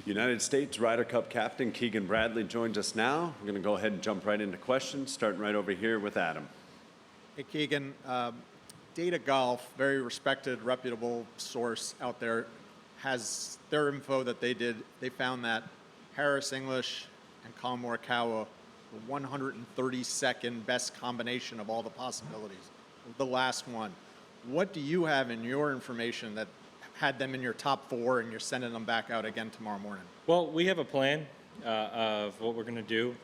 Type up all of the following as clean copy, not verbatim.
United States Ryder Cup captain Keegan Bradley joins us now. We're going to go ahead and jump right into questions, starting right over here with Adam. Hey, Keegan. Data Golf, very respected, reputable source out there, has their info that they found that Harris English and Colin Morikawa the 132nd best combination of all the possibilities, the last one. What do you have in your information that had them in your top four and you're sending them back out again tomorrow morning? Well, we have a plan of what we're going to do,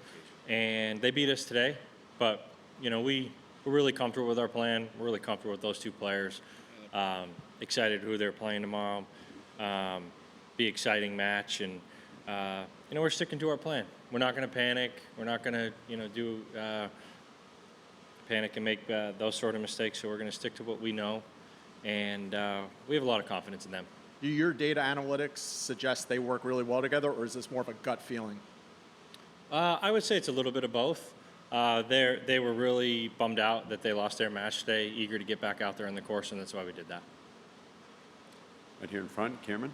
and they beat us today, but we're really comfortable with our plan. We're really comfortable with those two players. Excited who they're playing tomorrow. Be exciting match, and we're sticking to our plan. We're not going to panic. We're not going to do panic and make those sort of mistakes. So we're going to stick to what we know, and we have a lot of confidence in them. Do your data analytics suggest they work really well together, or is this more of a gut feeling? I would say it's a little bit of both. They were really bummed out that they lost their match today, eager to get back out there on the course, and that's why we did that. Right here in front, Cameron.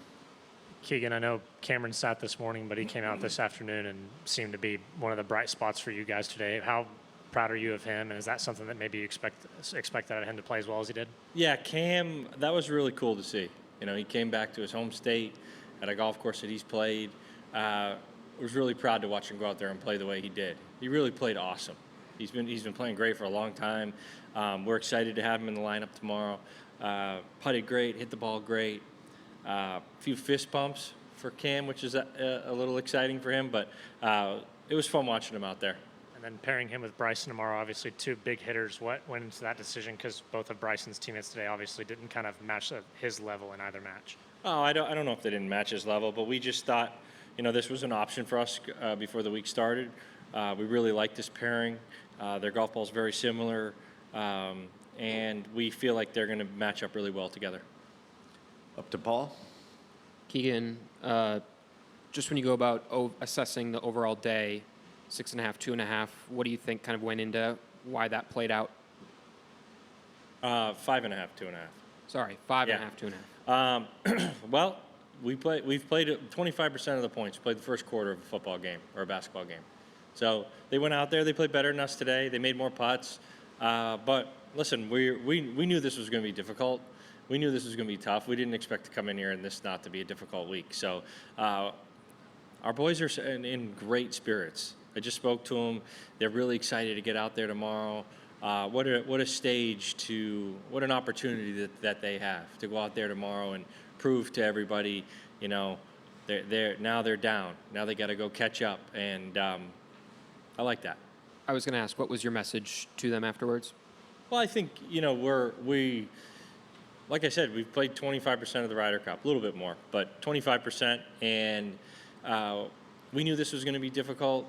Keegan, I know Cameron sat this morning, but he came out this afternoon and seemed to be one of the bright spots for you guys today. How proud are you of him, and is that something that maybe you expect out of him to play as well as he did? Yeah, Cam, that was really cool to see. He came back to his home state at a golf course that he's played. Was really proud to watch him go out there and play the way he did. He really played awesome. He's been playing great for a long time. We're excited to have him in the lineup tomorrow. Putted great, hit the ball great. A few fist bumps for Cam, which is a little exciting for him, but it was fun watching him out there. And then pairing him with Bryson tomorrow, obviously two big hitters. What went into that decision? Because both of Bryson's teammates today obviously didn't kind of match his level in either match. Oh, I don't know if they didn't match his level, but we just thought, this was an option for us before the week started. We really like this pairing. Their golf ball's very similar, and we feel like they're going to match up really well together. Up to Paul. Keegan, just when you go about assessing the overall day, 6.5, 2.5, what do you think kind of went into why that played out? 5.5, 2.5. Sorry, 5.5, 2.5. Well, we've played 25% of the points. We played the first quarter of a football game or a basketball game. So they went out there. They played better than us today. They made more putts. But listen, we knew this was going to be difficult. We knew this was going to be tough. We didn't expect to come in here and this not to be a difficult week. So our boys are in great spirits. I just spoke to them. They're really excited to get out there tomorrow. What a stage what an opportunity that they have to go out there tomorrow and prove to everybody, they're down. Now they got to go catch up, and I like that. I was going to ask, what was your message to them afterwards? Well, I think like I said, we've played 25% of the Ryder Cup, a little bit more, but 25%, and we knew this was going to be difficult.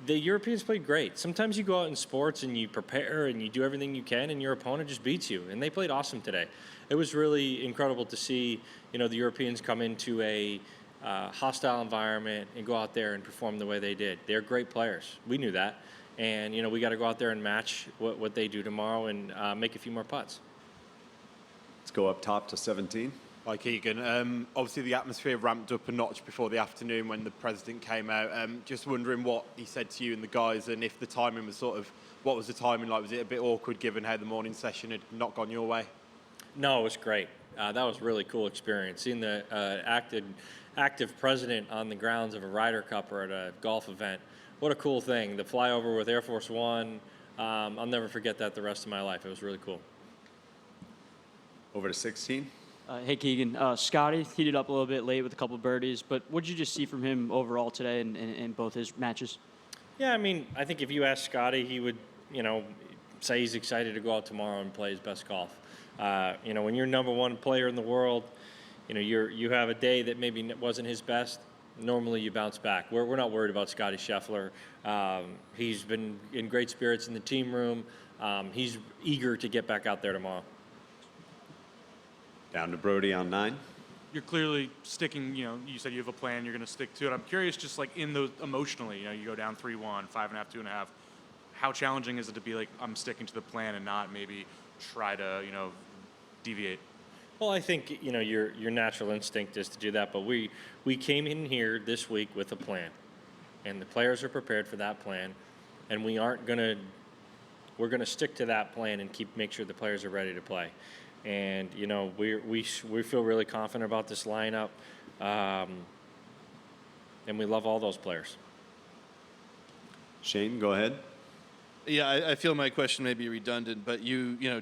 The Europeans played great. Sometimes you go out in sports and you prepare and you do everything you can, and your opponent just beats you, and they played awesome today. It was really incredible to see, the Europeans come into a hostile environment and go out there and perform the way they did. They're great players. We knew that, and we got to go out there and match what they do tomorrow and make a few more putts. Let's go up top to 17. Hi, Keegan. Obviously, the atmosphere ramped up a notch before the afternoon when the president came out. Just wondering what he said to you and the guys, and if the timing was what was the timing like? Was it a bit awkward given how the morning session had not gone your way? No, it was great. That was a really cool experience. Seeing the active president on the grounds of a Ryder Cup or at a golf event. What a cool thing. The flyover with Air Force One. I'll never forget that the rest of my life. It was really cool. Over to 16. Hey, Keegan. Scotty heated up a little bit late with a couple of birdies, but what did you just see from him overall today in both his matches? Yeah, I think if you ask Scotty, he would, say he's excited to go out tomorrow and play his best golf. When you're number one player in the world, you have a day that maybe wasn't his best. Normally you bounce back. We're not worried about Scotty Scheffler. He's been in great spirits in the team room. He's eager to get back out there tomorrow. Down to Brody on 9. You're clearly sticking, you said you have a plan, you're going to stick to it. I'm curious, just like in those emotionally, you go down 3-1, 5.5, 2.5. How challenging is it to be like, I'm sticking to the plan and not maybe try to, deviate? Well, I think your natural instinct is to do that, but we came in here this week with a plan, and the players are prepared for that plan, and we're gonna stick to that plan and make sure the players are ready to play, and we feel really confident about this lineup, and we love all those players. Shane, go ahead. Yeah, I feel my question may be redundant, but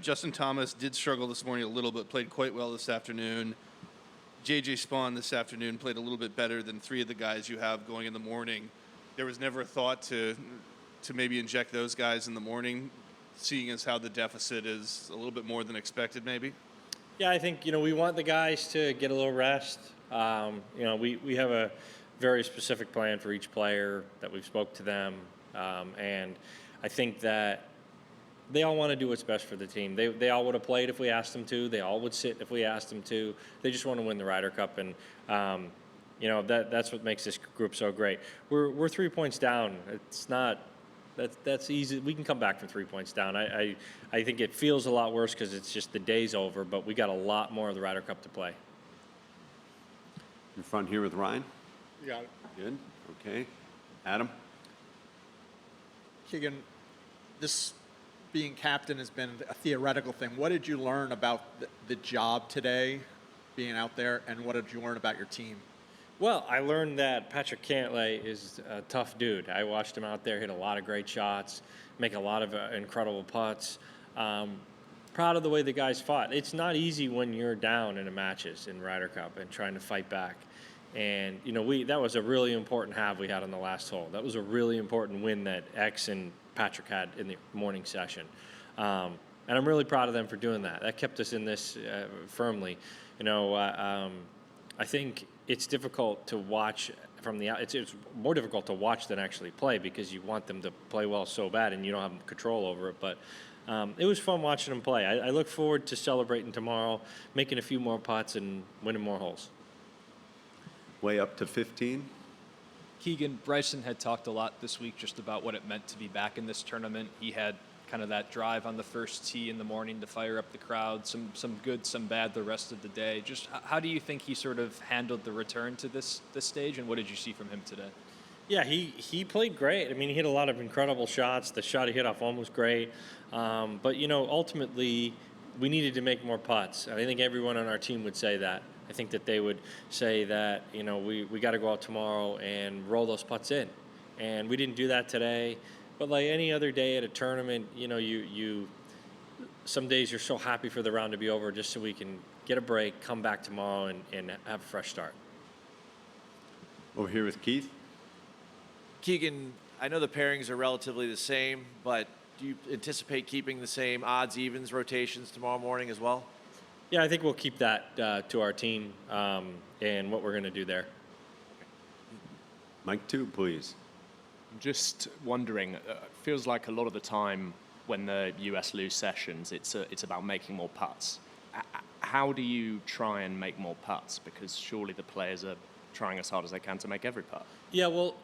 Justin Thomas did struggle this morning a little bit, played quite well this afternoon. J.J. Spawn this afternoon played a little bit better than three of the guys you have going in the morning. There was never a thought to maybe inject those guys in the morning, seeing as how the deficit is a little bit more than expected, maybe? Yeah, I think we want the guys to get a little rest. We have a very specific plan for each player that we've spoke to them, and I think that they all want to do what's best for the team. They all would have played if we asked them to. They all would sit if we asked them to. They just want to win the Ryder Cup, and that's what makes this group so great. We're 3 points down. It's not that's easy. We can come back from 3 points down. I think it feels a lot worse because it's just the day's over, but we got a lot more of the Ryder Cup to play. In front here with Ryan. You got it. Good. Okay. Adam. Keegan, this being captain has been a theoretical thing. What did you learn about the job today, being out there, and what did you learn about your team? Well, I learned that Patrick Cantlay is a tough dude. I watched him out there hit a lot of great shots, make a lot of incredible putts. Proud of the way the guys fought. It's not easy when you're down in the matches in Ryder Cup and trying to fight back. And that was a really important halve we had on the last hole. That was a really important win that X and Patrick had in the morning session. And I'm really proud of them for doing that. That kept us in this firmly. I think it's difficult to watch from the out. It's more difficult to watch than actually play because you want them to play well so bad and you don't have control over it. But it was fun watching them play. I look forward to celebrating tomorrow, making a few more putts and winning more holes. Way up to 15. Keegan, Bryson had talked a lot this week just about what it meant to be back in this tournament. He had kind of that drive on the first tee in the morning to fire up the crowd, some good, some bad the rest of the day. Just how do you think he sort of handled the return to this stage, and what did you see from him today? Yeah, he played great. I mean, he hit a lot of incredible shots. The shot he hit off home was great. But, ultimately, we needed to make more putts. I think everyone on our team would say that. I think that they would say that, we got to go out tomorrow and roll those putts in. And we didn't do that today. But like any other day at a tournament, you some days you're so happy for the round to be over just so we can get a break, come back tomorrow, and have a fresh start. Over here with Keith. Keegan, I know the pairings are relatively the same, but do you anticipate keeping the same odds, evens, rotations tomorrow morning as well? Yeah, I think we'll keep that to our team and what we're going to do there. Mike 2, please. I'm just wondering, feels like a lot of the time when the US lose sessions, it's about making more putts. How do you try and make more putts? Because surely the players are trying as hard as they can to make every putt. Yeah, well,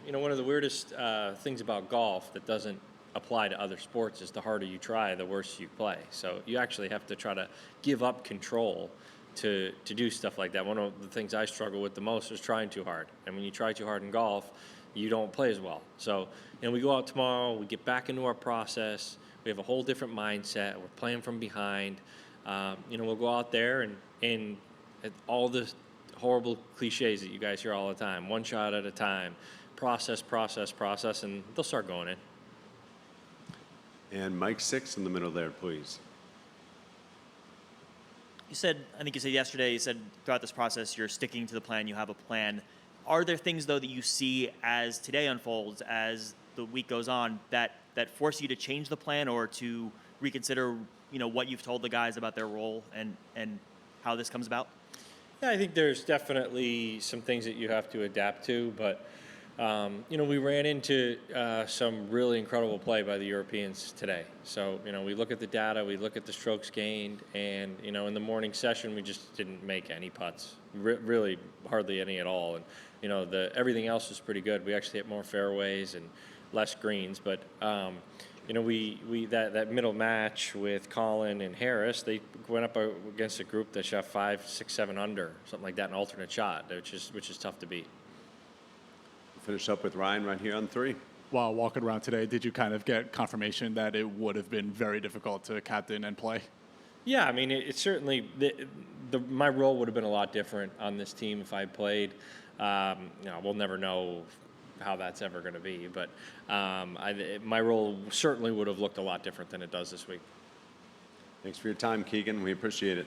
one of the weirdest things about golf that doesn't apply to other sports is the harder you try, the worse you play. So you actually have to try to give up control to do stuff like that. One of the things I struggle with the most is trying too hard. And when you try too hard in golf, you don't play as well. So, we go out tomorrow, we get back into our process, we have a whole different mindset, we're playing from behind. We'll go out there and all the horrible cliches that you guys hear all the time, one shot at a time, process, and they'll start going in. And Mike 6 in the middle there, please. I think you said yesterday, throughout this process, you're sticking to the plan, you have a plan. Are there things, though, that you see as today unfolds, as the week goes on, that force you to change the plan or to reconsider, what you've told the guys about their role and how this comes about? Yeah, I think there's definitely some things that you have to adapt to, but we ran into some really incredible play by the Europeans today. So, we look at the data, we look at the strokes gained, and, in the morning session, we just didn't make any putts, really hardly any at all. And, everything else was pretty good. We actually hit more fairways and less greens, but, you know, that middle match with Colin and Harris, they went up against a group that shot 5, 6, 7 under, something like that, an alternate shot, which is tough to beat. We'll finish up with Ryan right here on 3. While walking around today, did you kind of get confirmation that it would have been very difficult to captain and play? Yeah, I mean, it certainly, my role would have been a lot different on this team if I played. You know, we'll never know how that's ever going to be, but my role certainly would have looked a lot different than it does this week. Thanks for your time, Keegan. We appreciate it.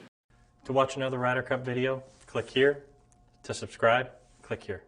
To watch another Ryder Cup video, click here. To subscribe, click here.